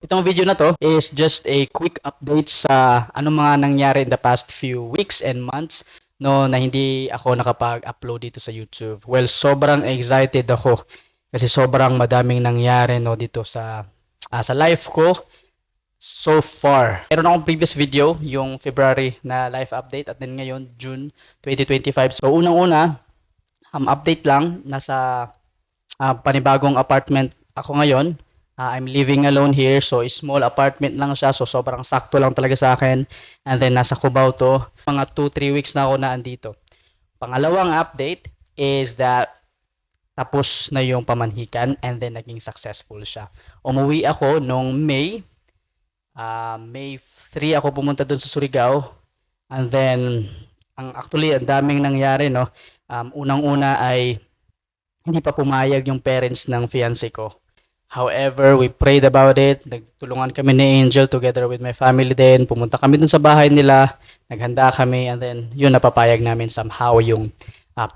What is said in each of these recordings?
Itong video na to is just a quick update sa ano mga nangyari in the past few weeks and months no na hindi ako nakapag-upload dito sa YouTube. Well, sobrang excited ako kasi sobrang madaming nangyari no dito sa life ko so far. Meron akong previous video, yung February na life update at then ngayon June 2025. So unang-una, update lang, nasa panibagong apartment ako ngayon. I'm living alone here, so small apartment lang siya, so sobrang sakto lang talaga sa akin. And then nasa Cubao to, mga 2-3 weeks na ako na andito. Pangalawang update is that tapos na yung pamanhikan and then naging successful siya. Umuwi ako nung May 3 ako pumunta doon sa Surigao. And then, actually, ang daming nangyari, no? Unang-una ay hindi pa pumayag yung parents ng fiancé ko. However, we prayed about it. Nagtulungan kami ni Angel together with my family din. Pumunta kami dun sa bahay nila. Naghanda kami. And then, yun, napapayag namin somehow yung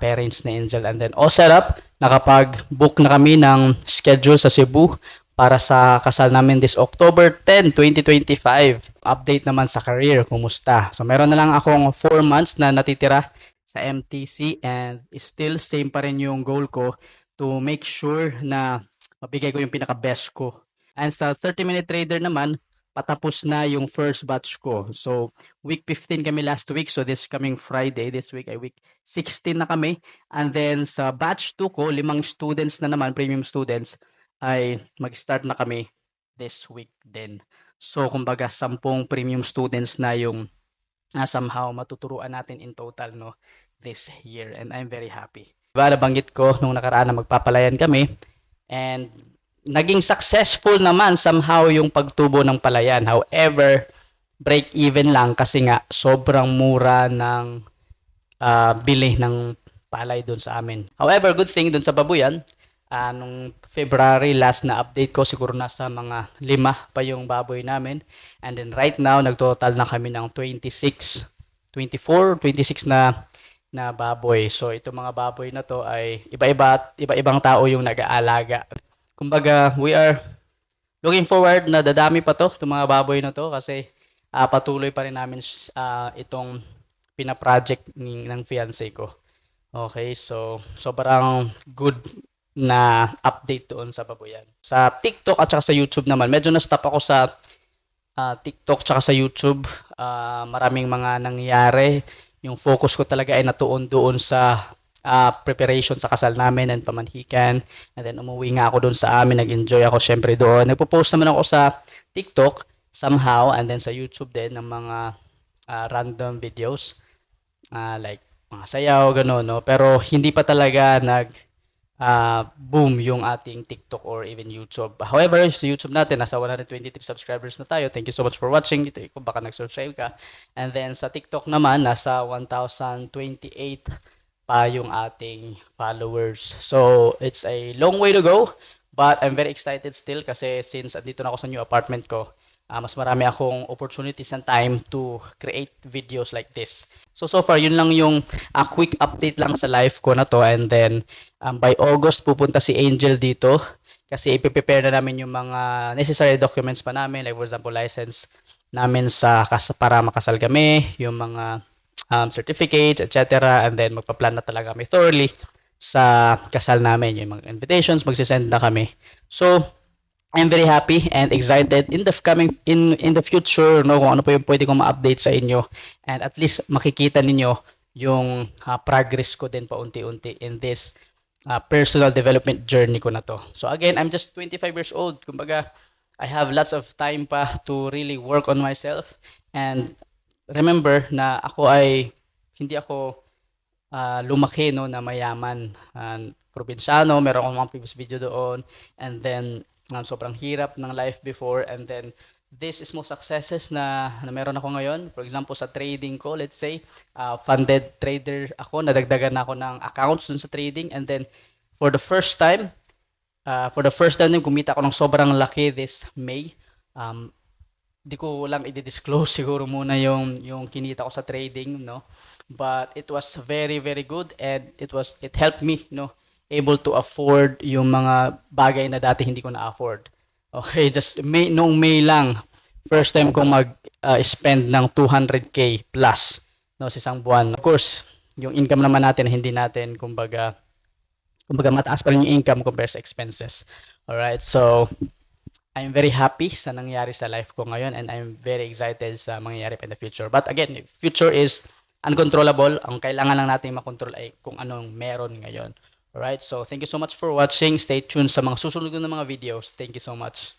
parents ni Angel. And then, all set up. Nakapag-book na kami ng schedule sa Cebu para sa kasal namin this October 10, 2025. Update naman sa career. Kumusta? So, meron na lang akong 4 months na natitira sa MTC and still same pa rin yung goal ko to make sure na mabigay ko yung pinaka-best ko. And sa 30-minute trader naman, patapos na yung first batch ko. So, week 15 kami last week. So, this coming Friday, this week ay week 16 na kami. And then sa batch 2 ko, 5 students na naman, premium students, ay mag-start na kami this week din. So, kumbaga, 10 premium students na yung somehow matuturuan natin in total no this year. And I'm very happy. Diba, nabanggit ko nung nakaraan na magpapalayan kami. And naging successful naman somehow yung pagtubo ng palayan. However, break even lang kasi nga sobrang mura ng bili ng palay doon sa amin. However, good thing doon sa babuyan, nung February last na update ko, siguro nasa mga 5 pa yung baboy namin. And then right now, nagtotal na kami ng 26 na baboy. So itong mga baboy na to ay iba-ibang tao yung nag-aalaga. Kumbaga, we are looking forward na dadami pa to, itong mga baboy na to kasi patuloy pa rin namin itong pina-project ng fiancé ko. Okay, so sobrang good na update doon sa baboyan. Sa TikTok at saka sa YouTube naman, medyo na-stop ako sa TikTok at sa YouTube. Maraming mga nangyari. Yung focus ko talaga ay natuon doon sa preparation sa kasal namin and pamanhikan. And then umuwi nga ako doon sa amin, nag-enjoy ako syempre doon. Nagpo-post naman ako sa TikTok somehow and then sa YouTube din ng mga random videos like mga sayaw, gano'n, no? Pero hindi pa talaga boom yung ating TikTok or even YouTube. However, sa YouTube natin, nasa 123 subscribers na tayo. Thank you so much for watching. Ito, kung baka nag-subscribe ka. And then sa TikTok naman, nasa 1,028 pa yung ating followers. So, it's a long way to go. But I'm very excited still kasi since andito na ako sa new apartment ko, mas marami akong opportunities and time to create videos like this. So far, yun lang yung quick update lang sa life ko na to. And then, by August, pupunta si Angel dito kasi ipiprepare na namin yung mga necessary documents pa namin. Like for example, license namin para makasal kami, yung mga certificates, etc. And then, magpa-plan na talaga kami thoroughly sa kasal namin. Yung mga invitations, magsisend na kami. So, I'm very happy and excited in the future no kung ano pa yung pwede kong ma-update sa inyo and at least makikita ninyo yung progress ko din paunti-unti in this personal development journey ko na to. So again, I'm just 25 years old. Kumbaga, I have lots of time pa to really work on myself and remember na hindi ako lumaki no na mayaman. Probinsyano, meron akong mga previous video doon and then sobrang hirap ng life before and then this is most successes na meron ako ngayon. For example, sa trading ko, let's say, funded trader ako, nadagdagan ako ng accounts dun sa trading and then for the first time din kumita ako ng sobrang laki this May. Di ko lang i-disclose siguro muna yung kinita ko sa trading, no? But it was very, very good and it helped me, no? Able to afford yung mga bagay na dati hindi ko na-afford. Okay, just noong May lang, first time kong mag-spend ng 200k plus, no, sa isang buwan. Of course, yung income naman natin, hindi natin, kumbaga mataas pa rin yung income compared sa expenses. Alright, so I'm very happy sa nangyari sa life ko ngayon, and I'm very excited sa mangyayari pa in the future. But again, future is uncontrollable. Ang kailangan lang natin makontrol ay kung anong meron ngayon. Alright, so thank you so much for watching. Stay tuned sa mga susunod na mga videos. Thank you so much.